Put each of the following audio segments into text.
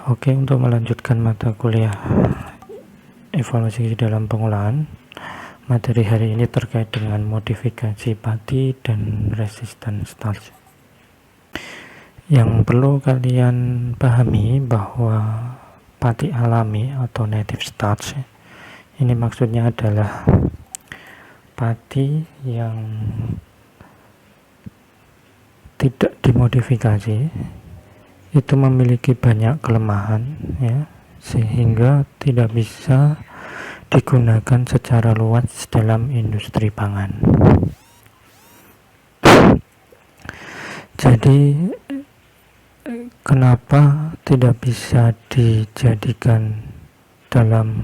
Oke, untuk melanjutkan mata kuliah evaluasi dalam pengolahan, materi hari ini terkait dengan modifikasi pati dan resistan starch. Yang perlu kalian pahami bahwa pati alami atau native starch ini maksudnya adalah pati yang tidak dimodifikasi, itu memiliki banyak kelemahan ya, sehingga tidak bisa digunakan secara luas dalam industri pangan. Jadi kenapa tidak bisa dijadikan dalam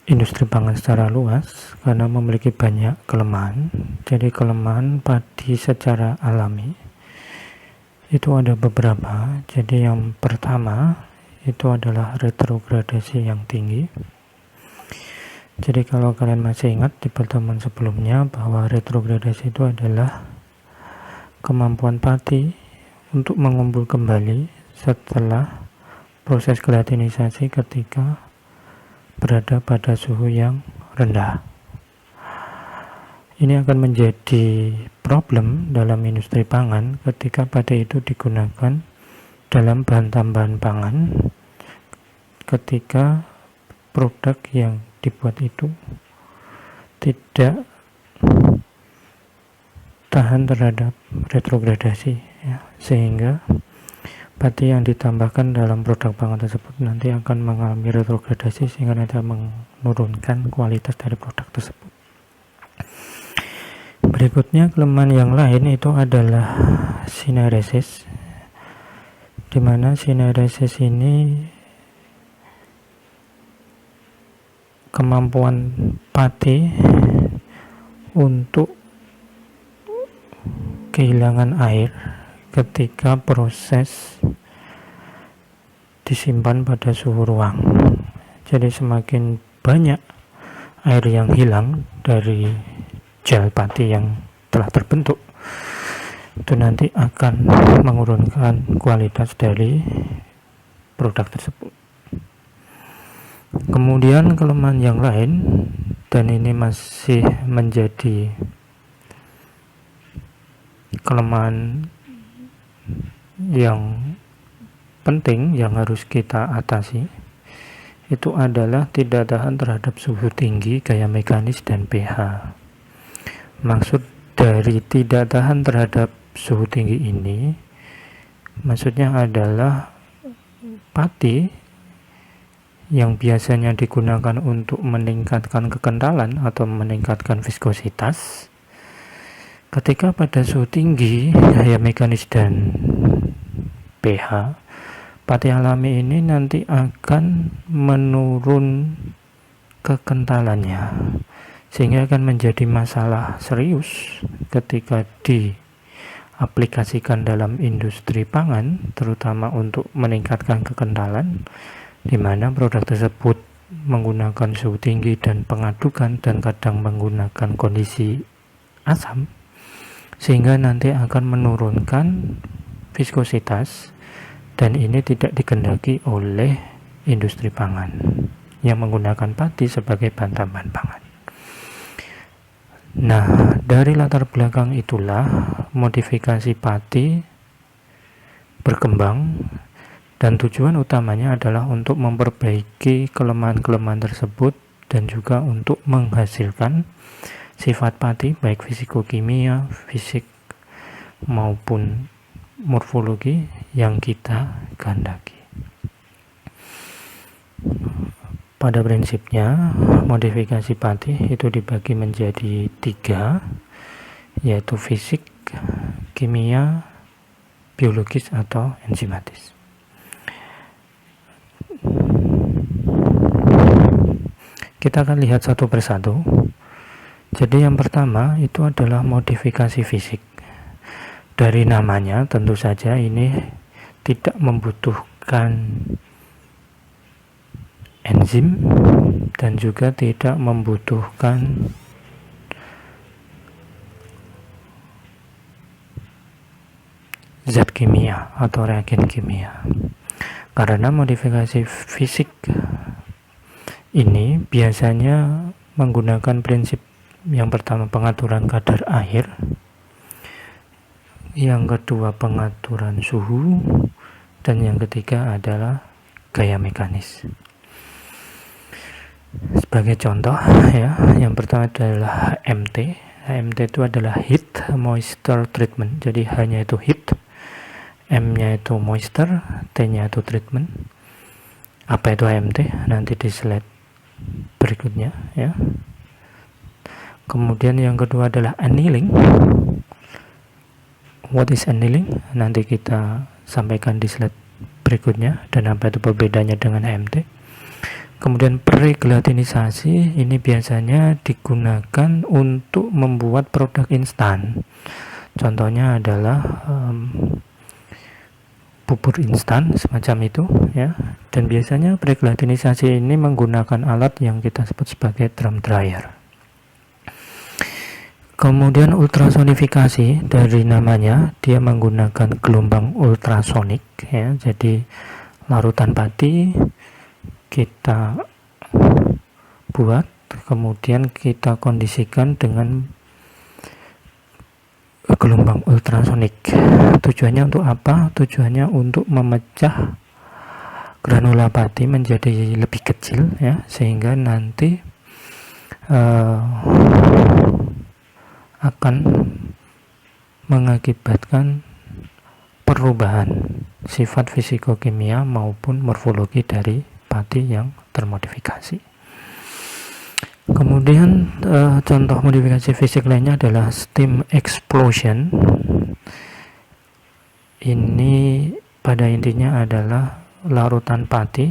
industri pangan secara luas? Karena memiliki banyak kelemahan. Jadi kelemahan padi secara alami itu ada beberapa. Jadi yang pertama itu adalah retrogradasi yang tinggi. Jadi kalau kalian masih ingat di pertemuan sebelumnya bahwa retrogradasi itu adalah kemampuan padi untuk mengumpul kembali setelah proses gelatinisasi ketika berada pada suhu yang rendah. Ini akan menjadi problem dalam industri pangan ketika padi itu digunakan dalam bahan tambahan pangan ketika produk yang dibuat itu tidak tahan terhadap retrogradasi ya, sehingga padi yang ditambahkan dalam produk pangan tersebut nanti akan mengalami retrogradasi sehingga nanti menurunkan kualitas dari produk tersebut. Berikutnya kelemahan yang lain itu adalah sineresis, di mana sineresis ini kemampuan padi untuk kehilangan air ketika proses disimpan pada suhu ruang. Jadi semakin banyak air yang hilang dari gel pati yang telah terbentuk, itu nanti akan menurunkan kualitas dari produk tersebut. Kemudian kelemahan yang lain, dan ini masih menjadi kelemahan yang penting yang harus kita atasi, itu adalah tidak tahan terhadap suhu tinggi, gaya mekanis, dan pH. Maksud dari tidak tahan terhadap suhu tinggi ini maksudnya adalah padi yang biasanya digunakan untuk meningkatkan kekentalan atau meningkatkan viskositas, ketika pada suhu tinggi, gaya mekanis, dan pH, pati alami ini nanti akan menurun kekentalannya, sehingga akan menjadi masalah serius ketika diaplikasikan dalam industri pangan, terutama untuk meningkatkan kekentalan, di mana produk tersebut menggunakan suhu tinggi dan pengadukan dan kadang menggunakan kondisi asam, sehingga nanti akan menurunkan viskositas, dan ini tidak dikehendaki oleh industri pangan yang menggunakan padi sebagai bahan tambahan pangan. Nah, dari latar belakang itulah modifikasi padi berkembang, dan tujuan utamanya adalah untuk memperbaiki kelemahan-kelemahan tersebut dan juga untuk menghasilkan sifat padi baik fisikokimia, fisik maupun morfologi yang kita kehendaki. Pada prinsipnya modifikasi padi itu dibagi menjadi 3, yaitu fisik, kimia, biologis atau enzimatis. Kita akan lihat satu persatu. Jadi yang pertama itu adalah modifikasi fisik. Dari namanya tentu saja ini tidak membutuhkan enzim dan juga tidak membutuhkan zat kimia atau reagen kimia. Karena modifikasi fisik ini biasanya menggunakan prinsip yang pertama pengaturan kadar air, yang kedua pengaturan suhu, dan yang ketiga adalah gaya mekanis. Sebagai contoh ya, yang pertama adalah HMT. HMT itu adalah heat moisture treatment. Jadi hanya itu heat, M-nya itu moisture, T-nya itu treatment. Apa itu HMT? Nanti di slide berikutnya ya. Kemudian yang kedua adalah annealing. What is annealing? Nanti kita sampaikan di slide berikutnya, dan apa itu perbedaannya dengan HMT. Kemudian pregelatinisasi ini biasanya digunakan untuk membuat produk instan. Contohnya adalah bubur instan semacam itu ya. Dan biasanya pregelatinisasi ini menggunakan alat yang kita sebut sebagai drum dryer. Kemudian ultrasonifikasi, dari namanya dia menggunakan gelombang ultrasonik ya. Jadi larutan pati kita buat, kemudian kita kondisikan dengan gelombang ultrasonik. Tujuannya untuk apa? Tujuannya untuk memecah granula pati menjadi lebih kecil ya, sehingga nanti akan mengakibatkan perubahan sifat fisikokimia maupun morfologi dari pati yang termodifikasi. Kemudian contoh modifikasi fisik lainnya adalah steam explosion. Ini pada intinya adalah larutan pati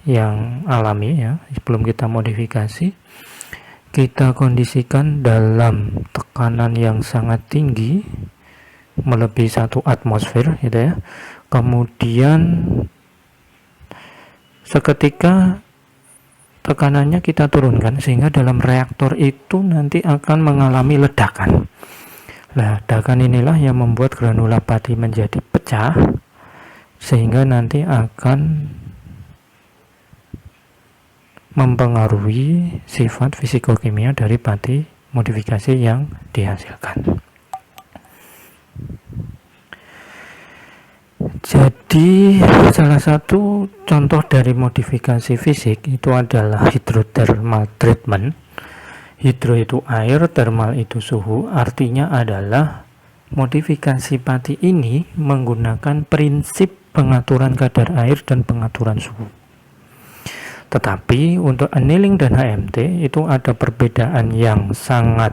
yang alami ya, sebelum kita modifikasi kita kondisikan dalam tekanan yang sangat tinggi, melebihi 1 atmosfer gitu ya. Kemudian seketika tekanannya kita turunkan sehingga dalam reaktor itu nanti akan mengalami ledakan. Ledakan inilah yang membuat granula pati menjadi pecah sehingga nanti akan mempengaruhi sifat fisikokimia dari pati modifikasi yang dihasilkan. Jadi salah satu contoh dari modifikasi fisik itu adalah hidrothermal treatment. Hidro itu air, thermal itu suhu. Artinya adalah modifikasi pati ini menggunakan prinsip pengaturan kadar air dan pengaturan suhu. Tetapi untuk annealing dan HMT itu ada perbedaan yang sangat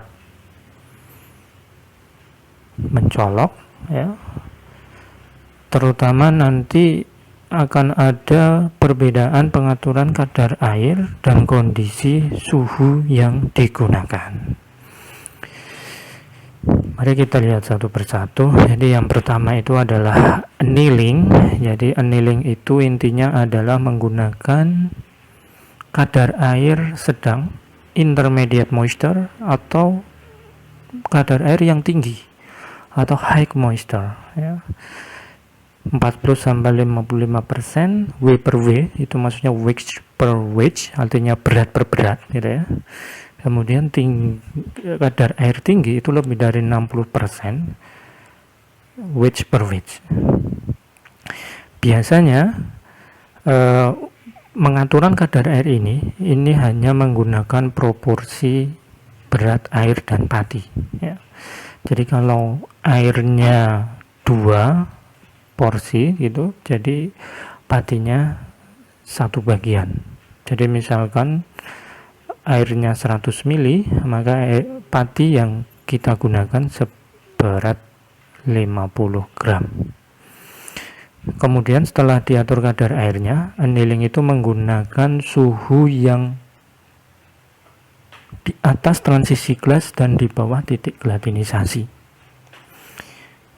mencolok ya. Terutama nanti akan ada perbedaan pengaturan kadar air dan kondisi suhu yang digunakan. Mari kita lihat satu persatu. Jadi yang pertama itu adalah annealing. Jadi annealing itu intinya adalah menggunakan kadar air sedang, intermediate moisture, atau kadar air yang tinggi atau high moisture ya. 40-55% W per W itu maksudnya weight per weight, artinya berat per berat gitu ya. Kemudian kadar air tinggi itu lebih dari 60% weight per weight. Biasanya pengaturan kadar air ini hanya menggunakan proporsi berat air dan pati ya. Jadi kalau airnya 2 porsi gitu, jadi patinya 1 bagian. Jadi misalkan airnya 100 mili, maka pati yang kita gunakan seberat 50 gram. Kemudian setelah diatur kadar airnya, annealing itu menggunakan suhu yang di atas transisi gelas dan di bawah titik gelatinisasi.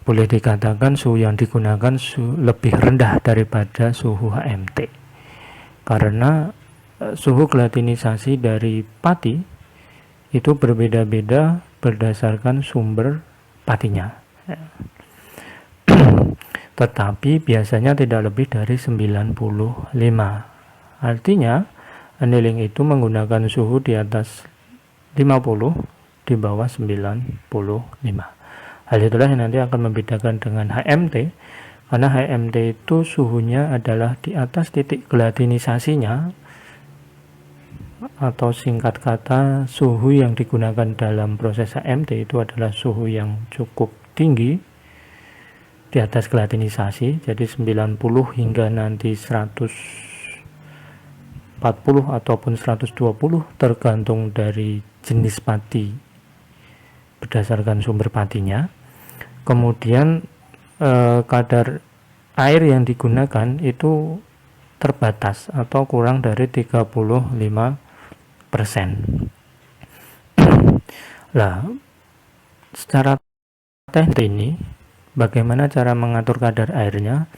Boleh dikatakan suhu yang digunakan lebih rendah daripada suhu HMT, karena suhu gelatinisasi dari pati itu berbeda-beda berdasarkan sumber patinya. tetapi biasanya tidak lebih dari 95. Artinya annealing itu menggunakan suhu di atas 50, di bawah 95. Hal itulah yang nanti akan membedakan dengan HMT, karena HMT itu suhunya adalah di atas titik gelatinisasinya, atau singkat kata suhu yang digunakan dalam proses HMT itu adalah suhu yang cukup tinggi di atas gelatinisasi, jadi 90 hingga nanti 140 ataupun 120 tergantung dari jenis pati berdasarkan sumber patinya. Kemudian kadar air yang digunakan itu terbatas atau kurang dari 35%. Lah, secara teknis ini bagaimana cara mengatur kadar airnya?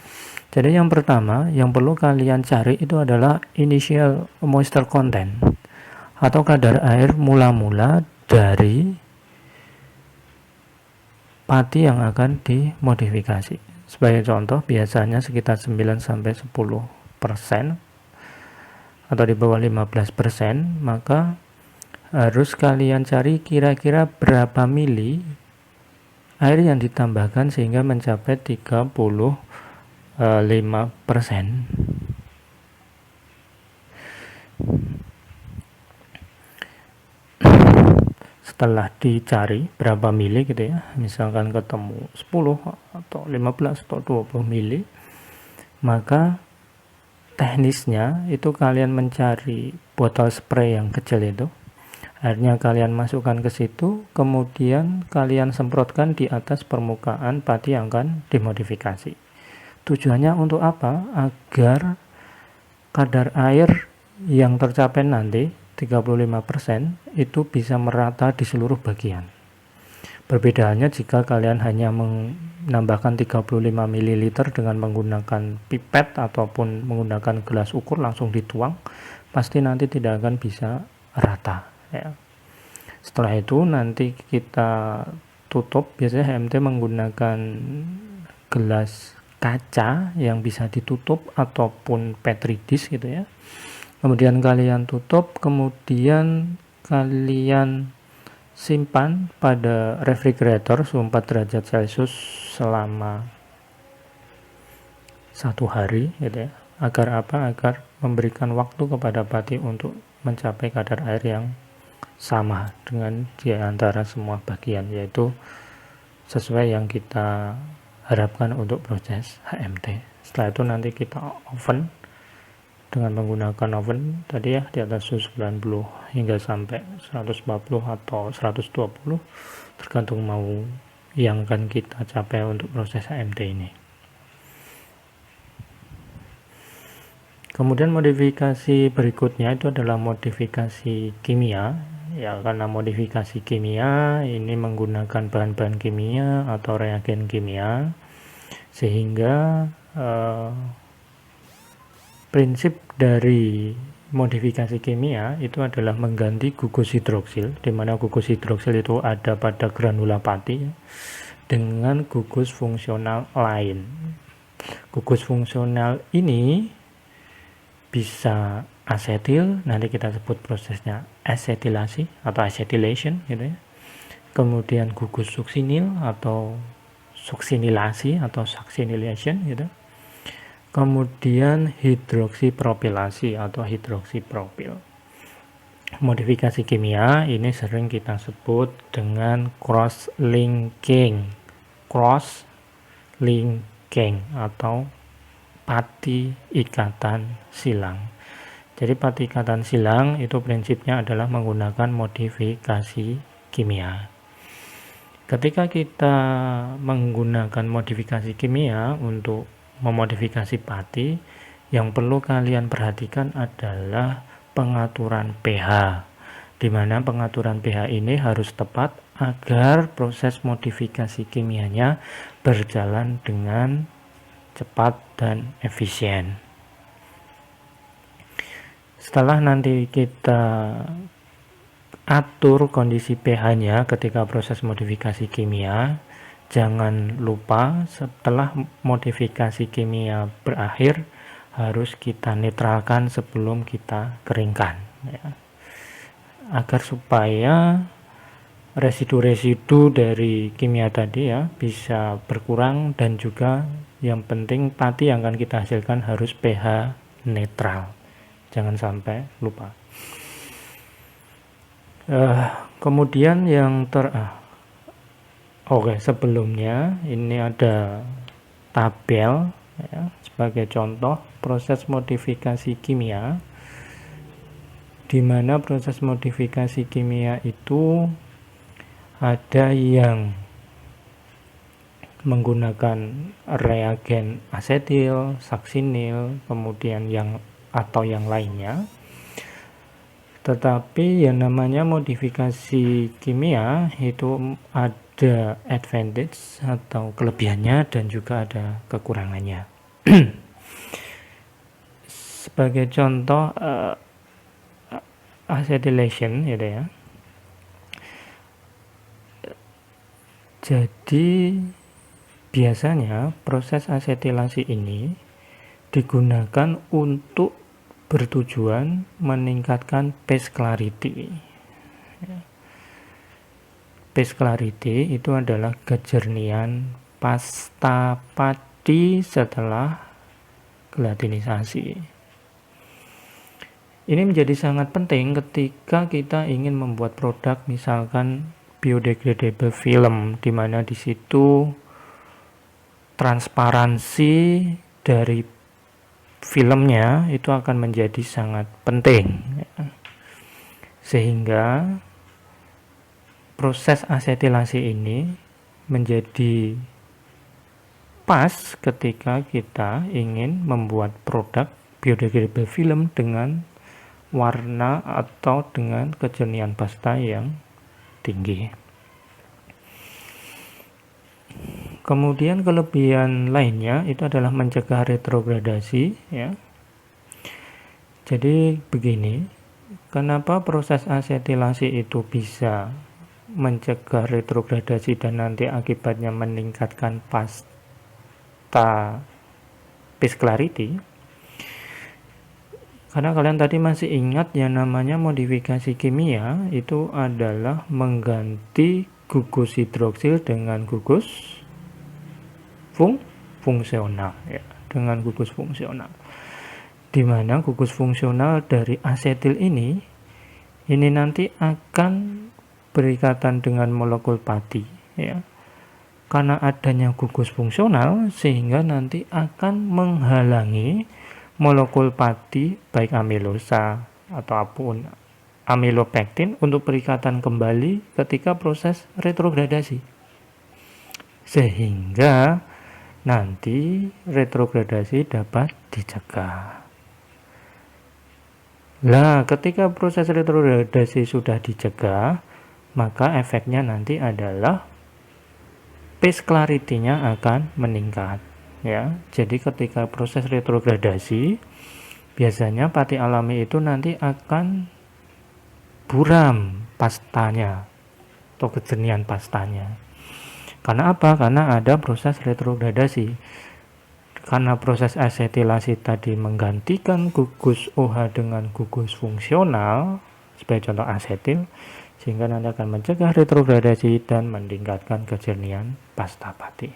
Jadi yang pertama yang perlu kalian cari itu adalah initial moisture content atau kadar air mula-mula dari pati yang akan dimodifikasi. Sebagai contoh, biasanya sekitar 9-10% atau di bawah 15%, maka harus kalian cari kira-kira berapa mili air yang ditambahkan sehingga mencapai 35%. Setelah dicari berapa mili gitu ya, misalkan ketemu 10 atau 15 atau 20 mili, maka teknisnya itu kalian mencari botol spray yang kecil itu, airnya kalian masukkan ke situ, kemudian kalian semprotkan di atas permukaan pati yang akan dimodifikasi. Tujuannya untuk apa? Agar kadar air yang tercapai nanti 35% itu bisa merata di seluruh bagian. Perbedaannya jika kalian hanya menambahkan 35 ml dengan menggunakan pipet ataupun menggunakan gelas ukur langsung dituang, pasti nanti tidak akan bisa rata ya. Setelah itu nanti kita tutup, biasanya HMT menggunakan gelas kaca yang bisa ditutup ataupun petri dish gitu ya. Kemudian kalian tutup, kemudian kalian simpan pada refrigerator suhu 4 derajat Celcius selama 1 hari gitu ya. Agar apa? Agar memberikan waktu kepada pati untuk mencapai kadar air yang sama dengan di antara semua bagian, yaitu sesuai yang kita harapkan untuk proses HMT. Setelah itu nanti kita oven dengan menggunakan oven tadi ya di atas suhu 90 hingga sampai 140 atau 120 tergantung mau yang akan kita capai untuk proses HMT ini. Kemudian modifikasi berikutnya itu adalah modifikasi kimia ya, karena modifikasi kimia ini menggunakan bahan-bahan kimia atau reagen kimia, sehingga prinsip dari modifikasi kimia itu adalah mengganti gugus hidroksil, di mana gugus hidroksil itu ada pada granula pati dengan gugus fungsional lain. Gugus fungsional ini bisa asetil, nanti kita sebut prosesnya asetilasi atau acetylation gitu ya. Kemudian gugus suksinil atau suksinilasi atau succinylation gitu. Kemudian hidroksipropilasi atau hidroksipropil. Modifikasi kimia ini sering kita sebut dengan cross linking atau pati ikatan silang. Jadi pati ikatan silang itu prinsipnya adalah menggunakan modifikasi kimia. Ketika kita menggunakan modifikasi kimia untuk memodifikasi pati, yang perlu kalian perhatikan adalah pengaturan pH, di mana pengaturan pH ini harus tepat agar proses modifikasi kimianya berjalan dengan cepat dan efisien. Setelah nanti kita atur kondisi pH-nya ketika proses modifikasi kimia, jangan lupa setelah modifikasi kimia berakhir harus kita netralkan sebelum kita keringkan, ya, agar supaya residu-residu dari kimia tadi ya bisa berkurang, dan juga yang penting pati yang akan kita hasilkan harus pH netral, jangan sampai lupa. Kemudian yang sebelumnya ini ada tabel ya, sebagai contoh proses modifikasi kimia, di mana proses modifikasi kimia itu ada yang menggunakan reagen asetil, saksinil, kemudian yang lainnya. Tetapi yang namanya modifikasi kimia itu ada advantage atau kelebihannya dan juga ada kekurangannya. Sebagai contoh acetylation gitu ya. Jadi biasanya proses asetilasi ini digunakan untuk bertujuan meningkatkan phase clarity. Phase clarity itu adalah kejernihan pasta pati setelah gelatinisasi. Ini menjadi sangat penting ketika kita ingin membuat produk misalkan biodegradable film, di mana di situ transparansi dari filmnya itu akan menjadi sangat penting, sehingga proses asetilasi ini menjadi pas ketika kita ingin membuat produk biodegradable film dengan warna atau dengan kejernihan pasta yang tinggi. Kemudian kelebihan lainnya itu adalah mencegah retrogradasi ya. Jadi begini, kenapa proses asetilasi itu bisa mencegah retrogradasi dan nanti akibatnya meningkatkan pasta phase clarity? Karena kalian tadi masih ingat yang namanya modifikasi kimia itu adalah mengganti gugus hidroksil dengan gugus fungsional ya, dengan gugus fungsional, di mana gugus fungsional dari asetil ini nanti akan berikatan dengan molekul pati ya. Karena adanya gugus fungsional sehingga nanti akan menghalangi molekul pati baik amilosa ataupun amilopektin untuk berikatan kembali ketika proses retrogradasi, sehingga nanti retrogradasi dapat dicegah. Nah, ketika proses retrogradasi sudah dicegah, maka efeknya nanti adalah phase clarity-nya akan meningkat ya. Jadi ketika proses retrogradasi, biasanya pati alami itu nanti akan buram pastanya atau kejernihan pastanya. Karena apa? Karena ada proses retrogradasi. Karena proses asetilasi tadi menggantikan gugus OH dengan gugus fungsional sebagai contoh asetil, sehingga nanti akan mencegah retrogradasi dan meningkatkan kejernihan pasta pati.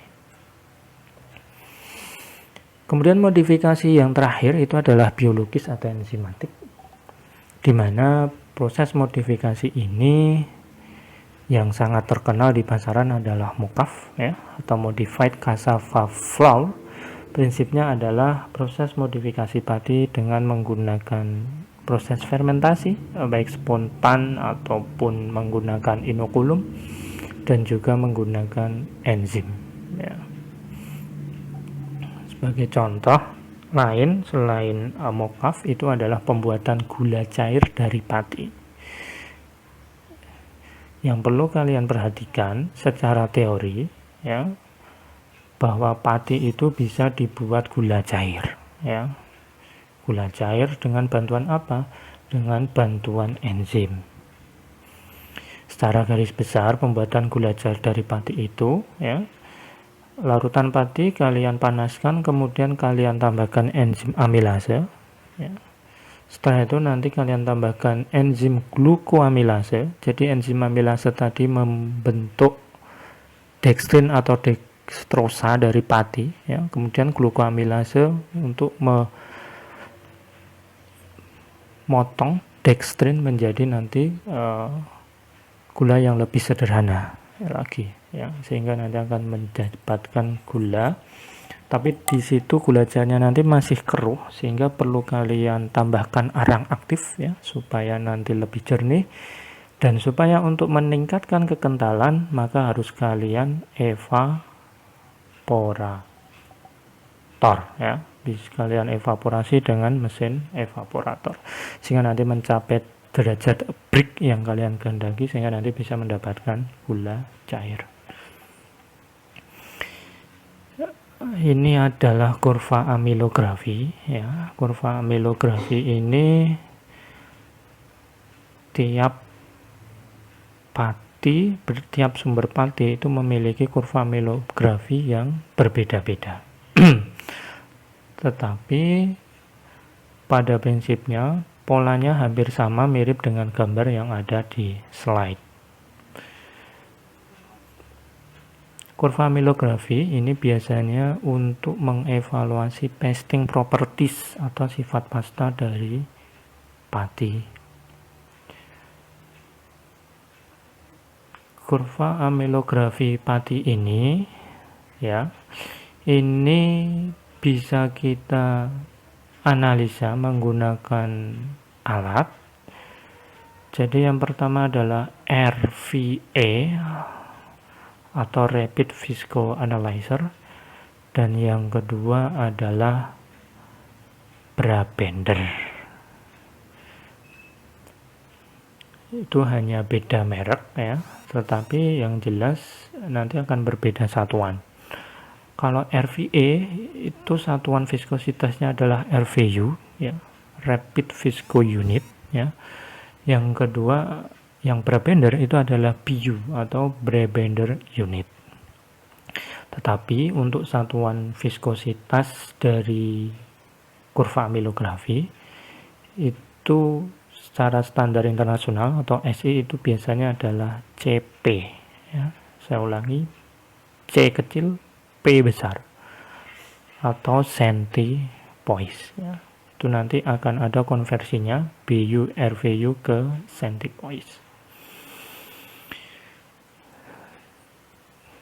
Kemudian modifikasi yang terakhir itu adalah biologis atau enzimatik, di mana proses modifikasi ini yang sangat terkenal di pasaran adalah MOCAF ya, atau Modified Cassava Flour. Prinsipnya adalah proses modifikasi padi dengan menggunakan proses fermentasi baik spontan ataupun menggunakan inokulum dan juga menggunakan enzim ya. Sebagai contoh lain selain MOCAF itu adalah pembuatan gula cair dari padi. Yang perlu kalian perhatikan secara teori ya, bahwa pati itu bisa dibuat gula cair ya. Gula cair dengan bantuan apa? Dengan bantuan enzim. Secara garis besar pembuatan gula cair dari pati itu ya larutan pati kalian panaskan, kemudian kalian tambahkan enzim amilase ya. Setelah itu nanti kalian tambahkan enzim glukoamilase. Jadi enzim amilase tadi membentuk dextrin atau dextrosa dari pati ya. Kemudian glukoamilase untuk memotong dextrin menjadi nanti gula yang lebih sederhana lagi ya, sehingga nanti akan mendapatkan gula. Tapi di situ gula cairnya nanti masih keruh, sehingga perlu kalian tambahkan arang aktif ya, supaya nanti lebih jernih. Dan supaya untuk meningkatkan kekentalan, maka harus kalian evaporator ya. Bisa kalian evaporasi dengan mesin evaporator, sehingga nanti mencapai derajat break yang kalian kehendaki, sehingga nanti bisa mendapatkan gula cair. Ini adalah kurva amilografi ya. Kurva amilografi ini tiap sumber pati itu memiliki kurva amilografi yang berbeda-beda. Tetapi pada prinsipnya polanya hampir sama, mirip dengan gambar yang ada di slide. Kurva amilografi ini biasanya untuk mengevaluasi pasting properties atau sifat pasta dari pati. Kurva amilografi pati ini ya, ini bisa kita analisa menggunakan alat. Jadi yang pertama adalah RVA atau Rapid Viscoanalyzer, dan yang kedua adalah Brabender. Itu hanya beda merek ya, tetapi yang jelas nanti akan berbeda satuan. Kalau RVA itu satuan viskositasnya adalah RVU ya, Rapid Visco Unit ya. Yang kedua, yang Brabender itu adalah BU atau Brabender Unit. Tetapi untuk satuan viskositas dari kurva amilografi itu secara standar internasional atau SI itu biasanya adalah CP ya. Saya ulangi, C kecil P besar atau centipoise ya. Itu nanti akan ada konversinya BU RVU ke centipoise.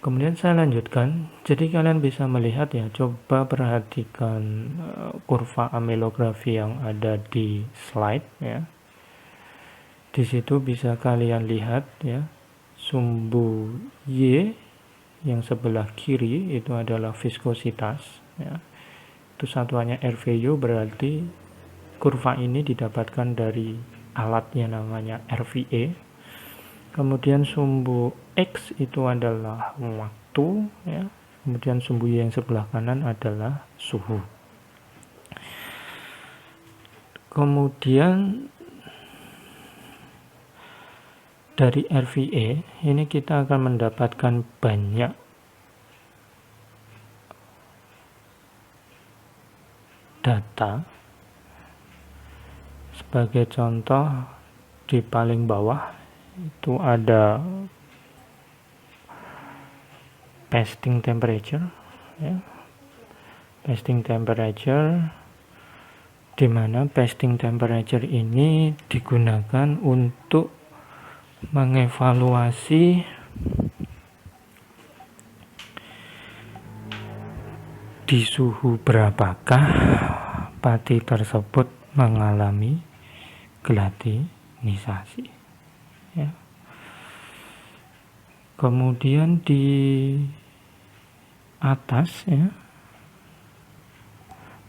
Kemudian saya lanjutkan. Jadi kalian bisa melihat ya, coba perhatikan kurva amilografi yang ada di slide ya. Di situ bisa kalian lihat ya, sumbu Y yang sebelah kiri itu adalah viskositas ya. Itu satuannya RVU, berarti kurva ini didapatkan dari alatnya namanya RVA. Kemudian sumbu X itu adalah waktu ya. Kemudian sumbu Y yang sebelah kanan adalah suhu. Kemudian dari RVA ini kita akan mendapatkan banyak data. Sebagai contoh, di paling bawah itu ada pasting temperature ya. Pasting temperature, di mana pasting temperature ini digunakan untuk mengevaluasi di suhu berapakah pati tersebut mengalami glatinisasi ya. Kemudian di atas ya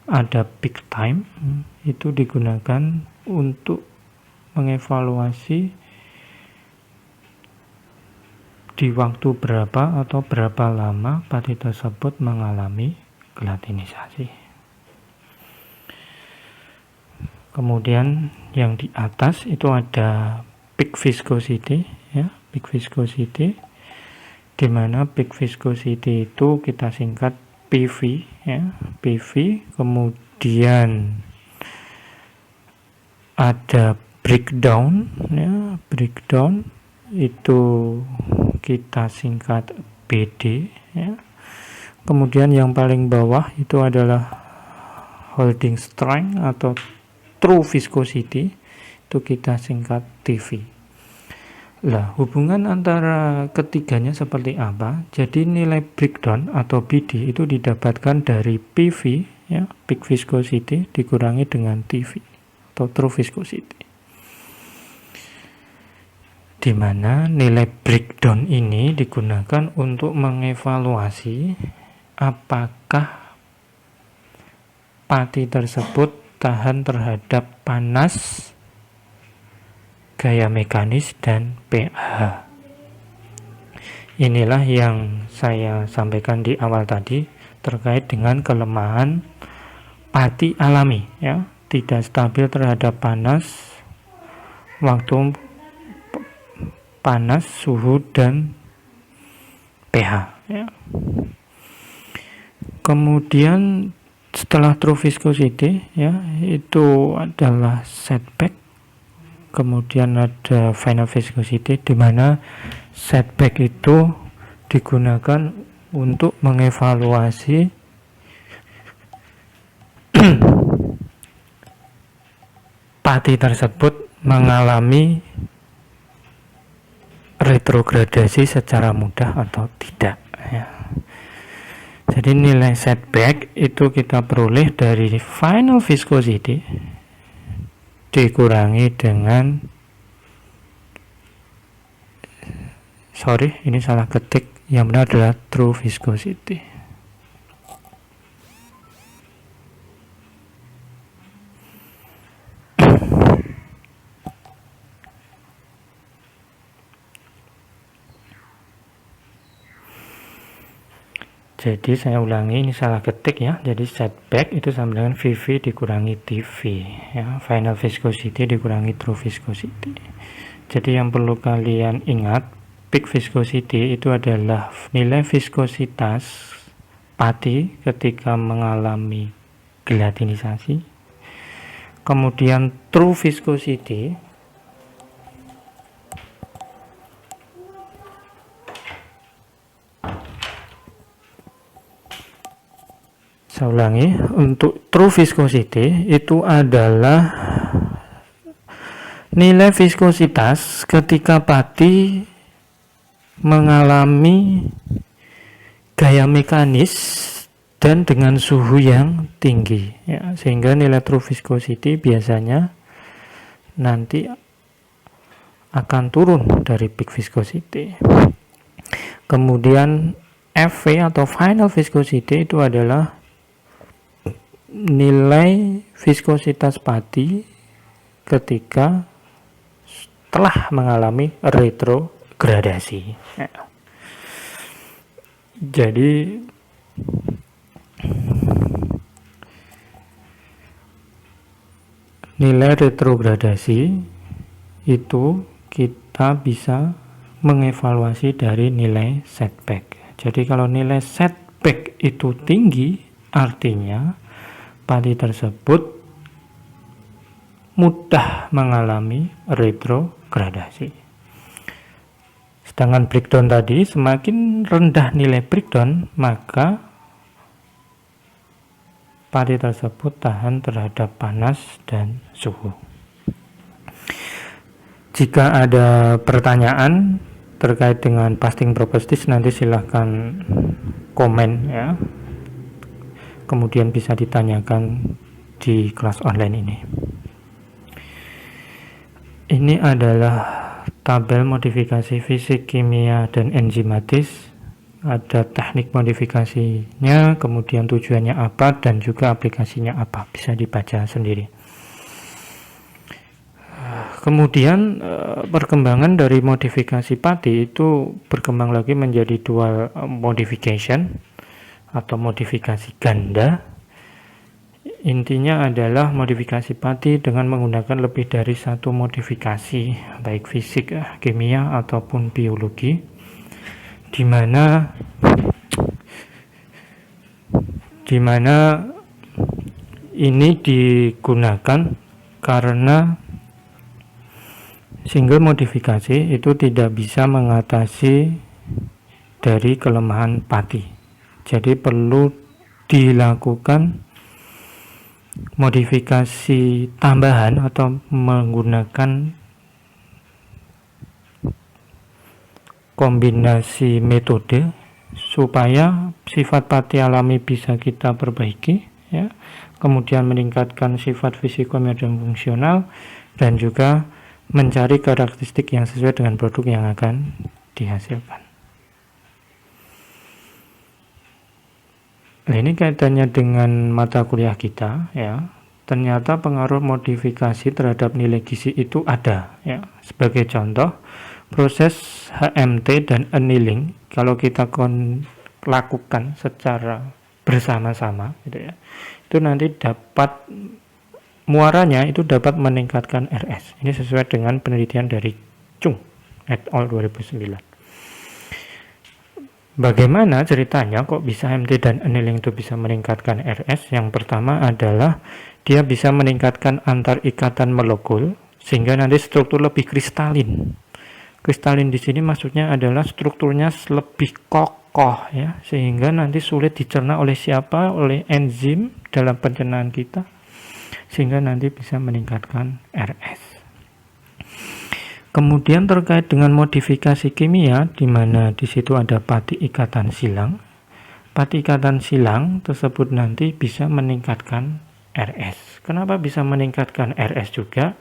ada peak time, itu digunakan untuk mengevaluasi di waktu berapa atau berapa lama pati tersebut mengalami glatinisasi. Kemudian yang di atas itu ada peak viscosity ya, peak viscosity, di mana peak viscosity itu kita singkat PV ya, PV. Kemudian ada breakdown ya, breakdown itu kita singkat BD ya. Kemudian yang paling bawah itu adalah holding strength atau true viscosity, itu kita singkat TV. Lah, hubungan antara ketiganya seperti apa? Jadi nilai breakdown atau BD itu didapatkan dari PV ya, peak viscosity dikurangi dengan TV atau true viscosity. Di mana nilai breakdown ini digunakan untuk mengevaluasi apakah pati tersebut tahan terhadap panas, gaya mekanis, dan pH. Inilah yang saya sampaikan di awal tadi terkait dengan kelemahan pati alami ya, tidak stabil terhadap panas, waktu panas, suhu, dan pH ya. Kemudian setelah true viscosity ya, itu adalah setback. Kemudian ada final viscosity, di mana setback itu digunakan untuk mengevaluasi pati tersebut mengalami retrogradasi secara mudah atau tidak ya. Jadi nilai setback itu kita peroleh dari final viscosity dikurangi dengan, ini salah ketik, yang benar adalah true viscosity. Jadi saya ulangi, ini salah ketik ya. Jadi setback itu sama dengan VV dikurangi TV ya, final viscosity dikurangi true viscosity. Jadi yang perlu kalian ingat, peak viscosity itu adalah nilai viskositas pati ketika mengalami gelatinisasi. Kemudian true viscosity saya ulangi, untuk true viscosity itu adalah nilai viskositas ketika pati mengalami gaya mekanis dan dengan suhu yang tinggi ya, sehingga nilai true viscosity biasanya nanti akan turun dari peak viscosity. Kemudian FV atau final viscosity itu adalah nilai viskositas pati ketika telah mengalami retrogradasi ya. Jadi nilai retrogradasi itu kita bisa mengevaluasi dari nilai setback. Jadi kalau nilai setback itu tinggi, artinya pati tersebut mudah mengalami retrogradasi. Sedangkan breakdown tadi, semakin rendah nilai breakdown, maka pati tersebut tahan terhadap panas dan suhu. Jika ada pertanyaan terkait dengan fasting properties, nanti silahkan komen ya, kemudian bisa ditanyakan di kelas online ini. Ini adalah tabel modifikasi fisik, kimia, dan enzimatis. Ada teknik modifikasinya, kemudian tujuannya apa, dan juga aplikasinya apa, bisa dibaca sendiri. Kemudian perkembangan dari modifikasi pati itu berkembang lagi menjadi dual modification atau modifikasi ganda. Intinya adalah modifikasi pati dengan menggunakan lebih dari satu modifikasi, baik fisik, kimia, ataupun biologi. di mana ini digunakan karena single modifikasi itu tidak bisa mengatasi dari kelemahan pati. Jadi perlu dilakukan modifikasi tambahan atau menggunakan kombinasi metode supaya sifat pati alami bisa kita perbaiki, ya. Kemudian meningkatkan sifat fisikal dan fungsional, dan juga mencari karakteristik yang sesuai dengan produk yang akan dihasilkan. Nah, ini kaitannya dengan mata kuliah kita, ya. Ternyata pengaruh modifikasi terhadap nilai gizi itu ada, ya. Sebagai contoh, proses HMT dan annealing kalau kita lakukan secara bersama-sama, gitu ya, itu nanti dapat muaranya itu dapat meningkatkan RS. Ini sesuai dengan penelitian dari Chung et al. 2009. Bagaimana ceritanya kok bisa HMT dan annealing itu bisa meningkatkan RS? Yang pertama adalah dia bisa meningkatkan antar ikatan molekul sehingga nanti struktur lebih kristalin. Kristalin di sini maksudnya adalah strukturnya lebih kokoh, ya, sehingga nanti sulit dicerna oleh siapa? Oleh enzim dalam pencernaan kita, sehingga nanti bisa meningkatkan RS. Kemudian terkait dengan modifikasi kimia, di mana di situ ada pati ikatan silang. Pati ikatan silang tersebut nanti bisa meningkatkan RS. Kenapa bisa meningkatkan RS juga?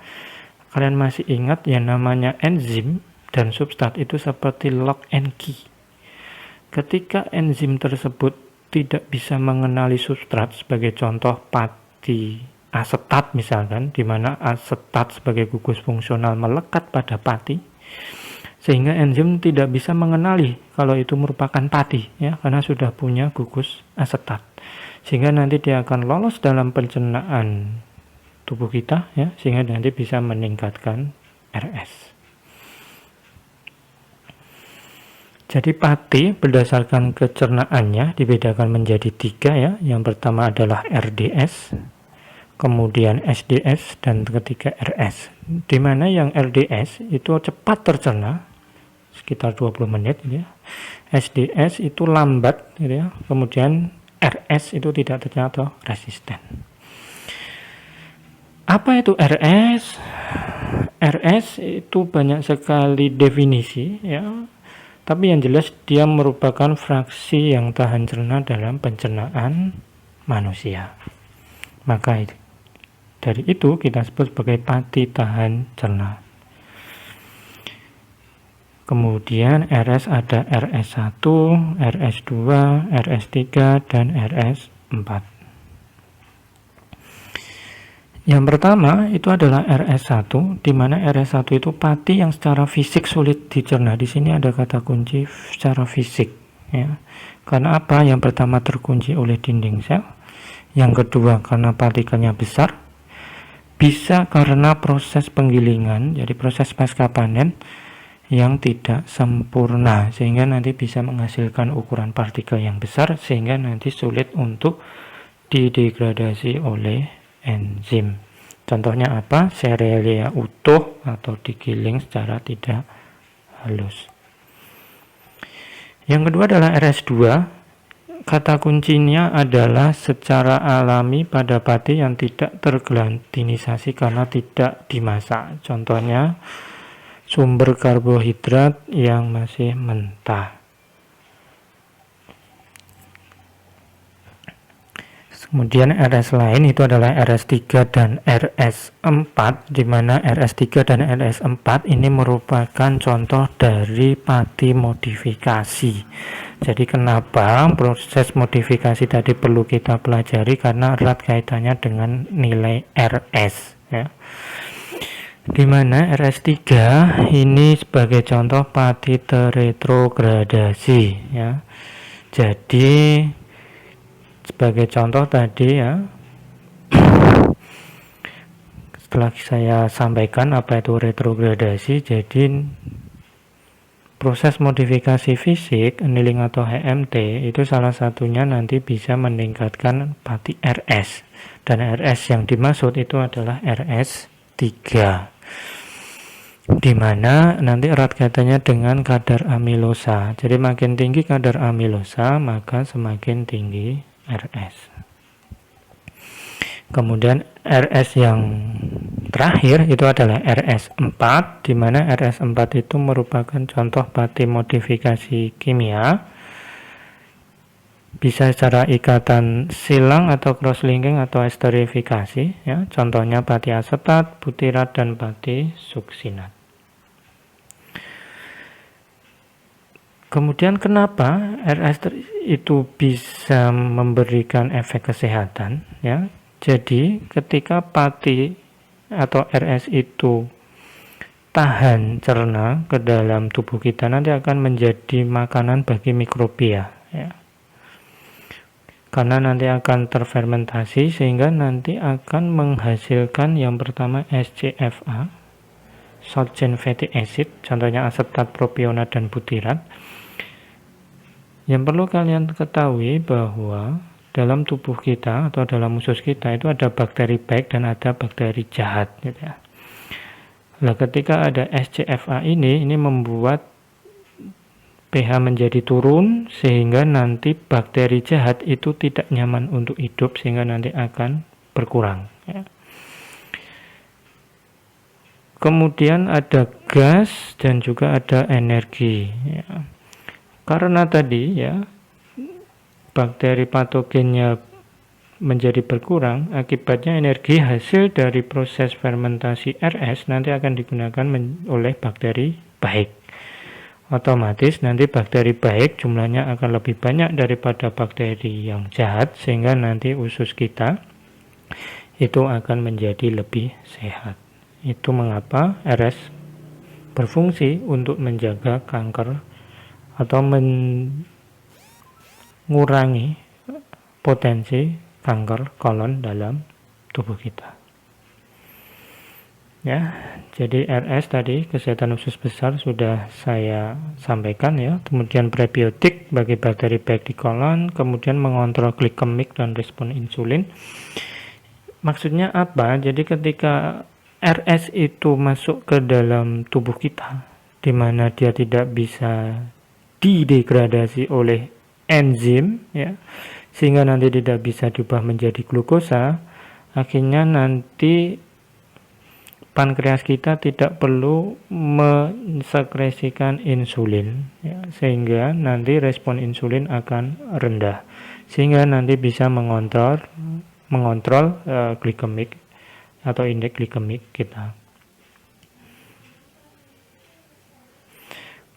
Kalian masih ingat yang namanya enzim dan substrat itu seperti lock and key. Ketika enzim tersebut tidak bisa mengenali substrat, sebagai contoh pati asetat misalkan, di mana asetat sebagai gugus fungsional melekat pada pati, sehingga enzim tidak bisa mengenali kalau itu merupakan pati, ya, karena sudah punya gugus asetat, sehingga nanti dia akan lolos dalam pencernaan tubuh kita, ya, sehingga nanti bisa meningkatkan RS. Jadi pati berdasarkan kecernaannya dibedakan menjadi 3, ya. Yang pertama adalah RDS, kemudian SDS, dan ketiga RS. Di mana yang RDS itu cepat tercerna, sekitar 20 menit, ya. SDS itu lambat, ya. Kemudian RS itu tidak tercerna atau resisten. Apa itu RS? RS itu banyak sekali definisi, ya. Tapi yang jelas dia merupakan fraksi yang tahan cerna dalam pencernaan manusia. Maka dari itu kita sebut sebagai pati tahan cerna. Kemudian RS ada RS1, RS2, RS3, dan RS4. Yang pertama itu adalah RS1, di mana RS1 itu pati yang secara fisik sulit dicerna. Di sini ada kata kunci secara fisik, ya. Karena apa? Yang pertama terkunci oleh dinding sel, yang kedua karena partikelnya besar, bisa karena proses penggilingan, jadi proses pasca panen yang tidak sempurna, sehingga nanti bisa menghasilkan ukuran partikel yang besar, sehingga nanti sulit untuk didegradasi oleh enzim. Contohnya apa? Cerealia utuh atau digiling secara tidak halus. Yang kedua adalah RS2. Kata kuncinya adalah secara alami pada pati yang tidak tergelatinisasi karena tidak dimasak. Contohnya sumber karbohidrat yang masih mentah. Kemudian RS lain itu adalah RS3 dan RS4, di mana RS3 dan RS4 ini merupakan contoh dari pati modifikasi. Jadi kenapa proses modifikasi tadi perlu kita pelajari? Karena erat kaitannya dengan nilai RS, ya. Di mana RS3 ini sebagai contoh pati terretrogradasi, ya. Jadi sebagai contoh tadi, ya, setelah saya sampaikan apa itu retrogradasi, jadi proses modifikasi fisik, annealing atau HMT, itu salah satunya nanti bisa meningkatkan pati RS. Dan RS yang dimaksud itu adalah RS3. Di mana nanti erat kaitannya dengan kadar amilosa. Jadi makin tinggi kadar amilosa, maka semakin tinggi RS. Kemudian RS yang terakhir itu adalah RS4, di mana RS4 itu merupakan contoh pati modifikasi kimia, bisa secara ikatan silang atau cross-linking atau esterifikasi, ya. Contohnya pati asetat, butirat, dan pati suksinat. Kemudian kenapa RS itu bisa memberikan efek kesehatan, ya? Jadi ketika pati atau RS itu tahan cerna ke dalam tubuh kita, nanti akan menjadi makanan bagi mikrobia, ya. Karena nanti akan terfermentasi sehingga nanti akan menghasilkan yang pertama SCFA, short chain fatty acid, contohnya asetat, propionat, dan butirat. Yang perlu kalian ketahui bahwa dalam tubuh kita atau dalam usus kita itu ada bakteri baik dan ada bakteri jahat, gitu ya. Nah, ketika ada SCFA ini membuat pH menjadi turun sehingga nanti bakteri jahat itu tidak nyaman untuk hidup sehingga nanti akan berkurang, ya. Kemudian ada gas dan juga ada energi, ya. Karena tadi, ya, bakteri patogennya menjadi berkurang, akibatnya energi hasil dari proses fermentasi RS nanti akan digunakan oleh bakteri baik. Otomatis nanti bakteri baik jumlahnya akan lebih banyak daripada bakteri yang jahat, sehingga nanti usus kita itu akan menjadi lebih sehat. Itu mengapa RS berfungsi untuk menjaga kanker atau mengurangi potensi kanker kolon dalam tubuh kita, ya. Jadi RS tadi, kesehatan usus besar, sudah saya sampaikan, ya. Kemudian prebiotik bagi bakteri baik di kolon, kemudian mengontrol glikemik dan respon insulin. Maksudnya apa? Jadi ketika RS itu masuk ke dalam tubuh kita, di mana dia tidak bisa didegradasi oleh enzim, ya, sehingga nanti tidak bisa diubah menjadi glukosa, akhirnya nanti pankreas kita tidak perlu mensekresikan insulin, ya, sehingga nanti respon insulin akan rendah, sehingga nanti bisa mengontrol glikemik atau indeks glikemik kita.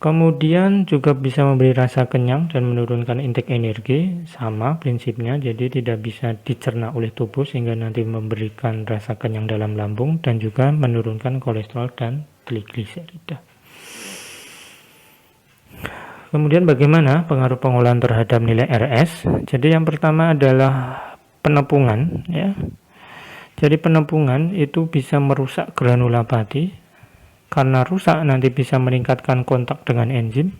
Kemudian juga bisa memberi rasa kenyang dan menurunkan intake energi, sama prinsipnya, jadi tidak bisa dicerna oleh tubuh sehingga nanti memberikan rasa kenyang dalam lambung dan juga menurunkan kolesterol dan trigliserida. Kemudian bagaimana pengaruh pengolahan terhadap nilai RS? Jadi yang pertama adalah penepungan, ya. Jadi penepungan itu bisa merusak granula pati. Karena rusak nanti bisa meningkatkan kontak dengan enzim,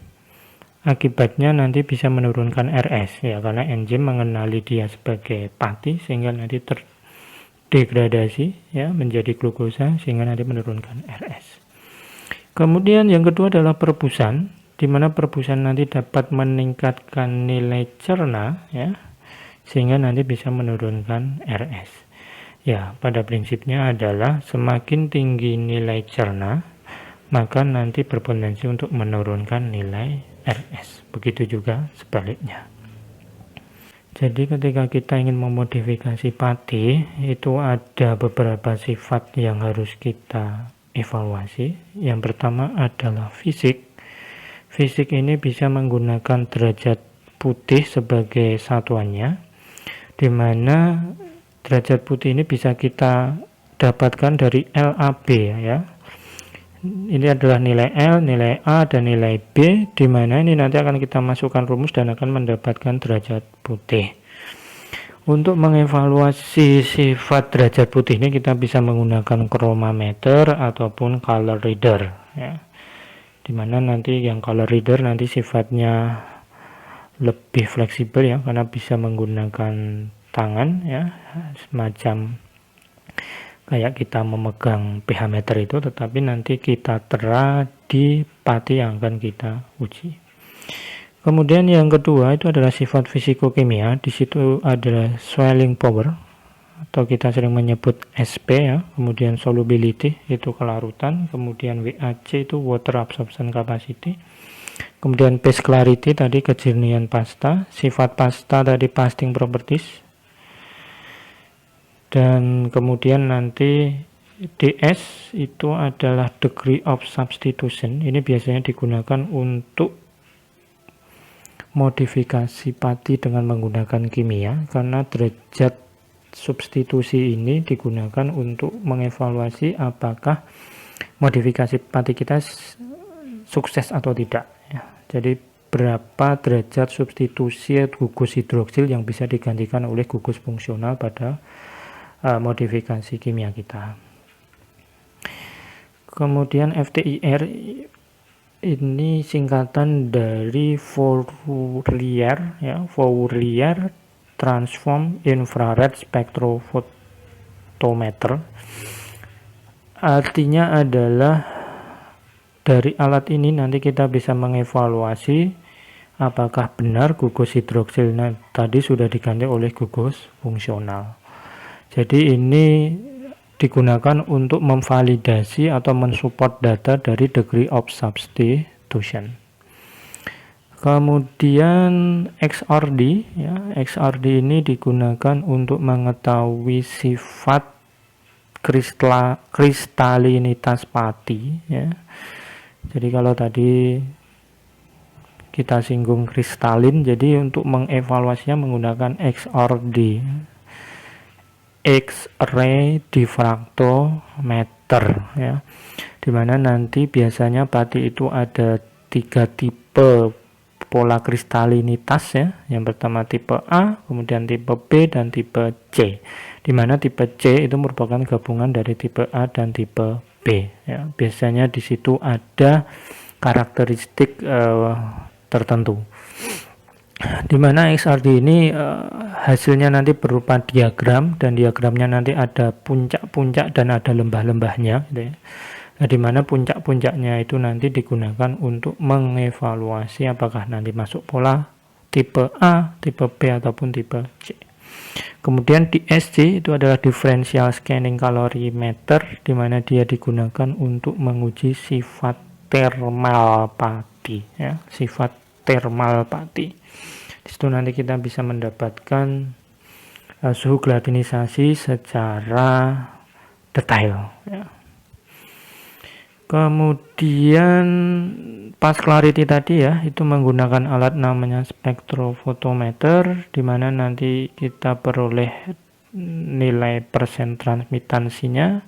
akibatnya nanti bisa menurunkan RS, ya, karena enzim mengenali dia sebagai pati sehingga nanti terdegradasi, ya, menjadi glukosa sehingga nanti menurunkan RS. Kemudian yang kedua adalah perebusan, di mana perebusan nanti dapat meningkatkan nilai cerna, ya, sehingga nanti bisa menurunkan RS. Ya, pada prinsipnya adalah semakin tinggi nilai cerna, maka nanti berpotensi untuk menurunkan nilai RS. Begitu juga sebaliknya. Jadi ketika kita ingin memodifikasi pati, itu ada beberapa sifat yang harus kita evaluasi. Yang pertama adalah fisik. Fisik ini bisa menggunakan derajat putih sebagai satuannya, di mana derajat putih ini bisa kita dapatkan dari LAB, ya. Ini adalah nilai L, nilai A, dan nilai B, di mana ini nanti akan kita masukkan rumus dan akan mendapatkan derajat putih. Untuk mengevaluasi sifat derajat putih ini kita bisa menggunakan chromometer ataupun color reader, ya. dimana nanti yang color reader nanti sifatnya lebih fleksibel ya, karena bisa menggunakan tangan ya, semacam kayak kita memegang pH meter itu, tetapi nanti kita tera di pati yang akan kita uji. Kemudian yang kedua itu adalah sifat fisikokimia. Di situ ada swelling power atau kita sering menyebut SP ya. Kemudian solubility itu kelarutan, kemudian WAC itu water absorption capacity. Kemudian phase clarity tadi kejernihan pasta, sifat pasta tadi pasting properties. Dan kemudian nanti DS itu adalah degree of substitution. Ini biasanya digunakan untuk modifikasi pati dengan menggunakan kimia, karena derajat substitusi ini digunakan untuk mengevaluasi apakah modifikasi pati kita sukses atau tidak ya. Jadi berapa derajat substitusi gugus hidroksil yang bisa digantikan oleh gugus fungsional pada modifikasi kimia kita. Kemudian FTIR ini singkatan dari Fourier ya, Fourier Transform Infrared Spectrophotometer. Artinya adalah dari alat ini nanti kita bisa mengevaluasi apakah benar gugus hidroksil tadi sudah diganti oleh gugus fungsional. Jadi ini digunakan untuk memvalidasi atau mensupport data dari degree of substitution. Kemudian XRD ya, XRD ini digunakan untuk mengetahui sifat kristalinitas pati ya. Jadi kalau tadi kita singgung kristalin, jadi untuk mengevaluasinya menggunakan XRD, X-ray diffractometer ya, dimana nanti biasanya pati itu ada 3 tipe pola kristalinitas ya. Yang pertama tipe A, kemudian tipe B, dan tipe C, dimana tipe C itu merupakan gabungan dari tipe A dan tipe B ya. Biasanya di situ ada karakteristik tertentu, dimana XRD ini hasilnya nanti berupa diagram, dan diagramnya nanti ada puncak-puncak dan ada lembah-lembahnya gitu ya. Nah, dimana puncak-puncaknya itu nanti digunakan untuk mengevaluasi apakah nanti masuk pola tipe A, tipe B, ataupun tipe C. Kemudian DSC itu adalah differential scanning calorimeter, dimana dia digunakan untuk menguji sifat thermal pati ya, sifat thermal pati. Di situ nanti kita bisa mendapatkan suhu gelatinisasi secara detail ya. Kemudian pas clarity tadi ya, itu menggunakan alat namanya spektrofotometer, di mana nanti kita peroleh nilai persen transmitansinya.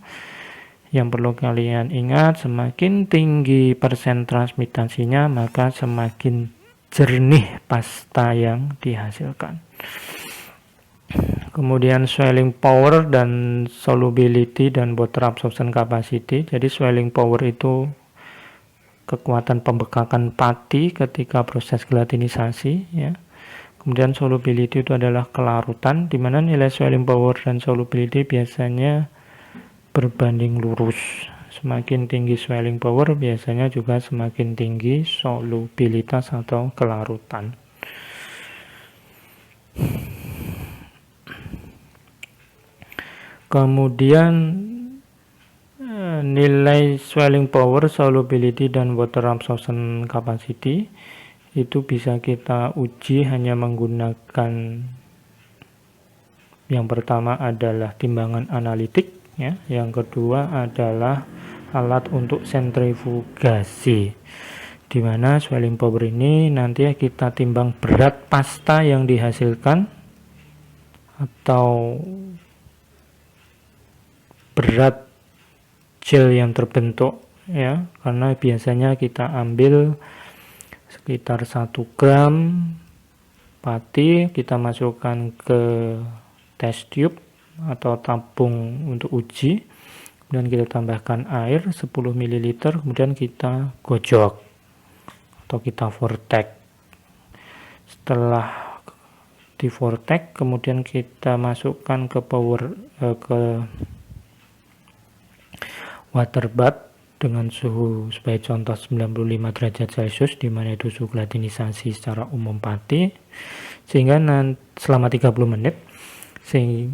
Yang perlu kalian ingat, semakin tinggi persen transmitansinya maka semakin jernih pasta yang dihasilkan. Kemudian swelling power dan solubility dan water absorption capacity. Jadi swelling power itu kekuatan pembekakan pati ketika proses gelatinisasi ya. Kemudian solubility itu adalah kelarutan, di mana nilai swelling power dan solubility biasanya berbanding lurus. Semakin tinggi swelling power biasanya juga semakin tinggi solubilitas atau kelarutan. Kemudian nilai swelling power, solubility, dan water absorption capacity itu bisa kita uji hanya menggunakan, yang pertama adalah timbangan analitik ya, yang kedua adalah alat untuk sentrifugasi, di mana swelling power ini nanti kita timbang berat pasta yang dihasilkan atau berat gel yang terbentuk ya, karena biasanya kita ambil sekitar 1 gram pati, kita masukkan ke test tube atau tabung untuk uji, kemudian kita tambahkan air 10 ml, kemudian kita gojok atau kita vortex. Setelah di vortex kemudian kita masukkan ke ke water bath dengan suhu sebagai contoh 95 derajat Celcius, di mana itu suhu gladinisasi secara umum pati, sehingga selama 30 menit.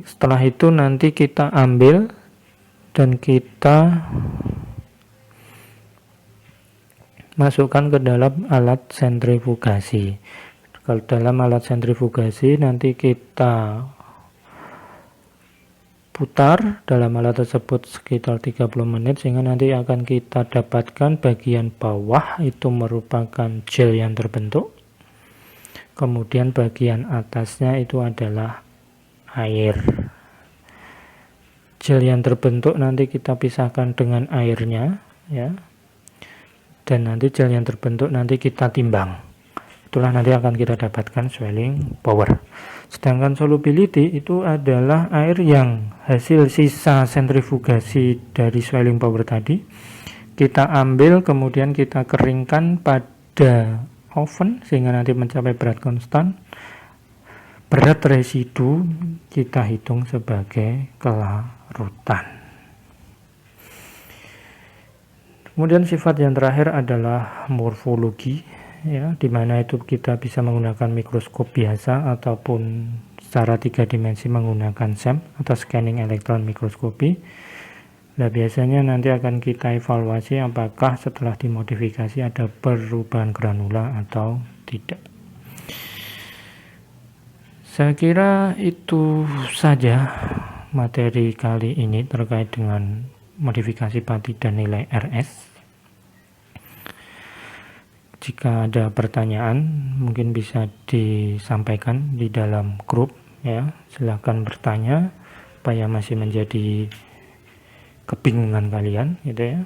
Setelah itu nanti kita ambil dan kita masukkan ke dalam alat sentrifugasi. Kalau dalam alat sentrifugasi nanti kita putar dalam alat tersebut sekitar 30 menit, sehingga nanti akan kita dapatkan bagian bawah itu merupakan gel yang terbentuk, kemudian bagian atasnya itu adalah air. Gel yang terbentuk nanti kita pisahkan dengan airnya ya, dan nanti gel yang terbentuk nanti kita timbang, itulah nanti akan kita dapatkan swelling power. Sedangkan solubility itu adalah air yang hasil sisa sentrifugasi dari swelling power tadi. Kita ambil kemudian kita keringkan pada oven sehingga nanti mencapai berat konstan. Berat residu kita hitung sebagai kelarutan. Kemudian sifat yang terakhir adalah morfologi, ya, dimana itu kita bisa menggunakan mikroskop biasa ataupun secara 3 dimensi menggunakan SEM atau scanning electron microscopy. Nah, biasanya nanti akan kita evaluasi apakah setelah dimodifikasi ada perubahan granula atau tidak. Saya kira itu saja materi kali ini terkait dengan modifikasi pati dan nilai RS. Jika ada pertanyaan mungkin bisa disampaikan di dalam grup ya, silahkan bertanya supaya masih menjadi kebingungan kalian gitu ya.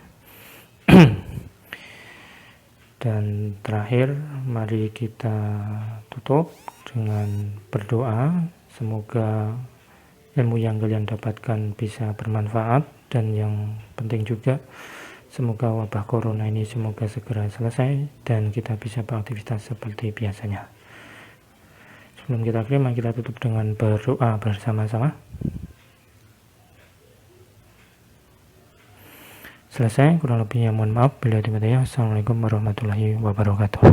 Dan terakhir mari kita tutup dengan berdoa, semoga ilmu yang kalian dapatkan bisa bermanfaat, dan yang penting juga semoga wabah corona ini semoga segera selesai dan kita bisa beraktivitas seperti biasanya. Sebelum kita akhiri, mari kita tutup dengan berdoa bersama-sama. Selesai, kurang lebihnya mohon maaf. Bila demikian, Assalamualaikum warahmatullahi wabarakatuh.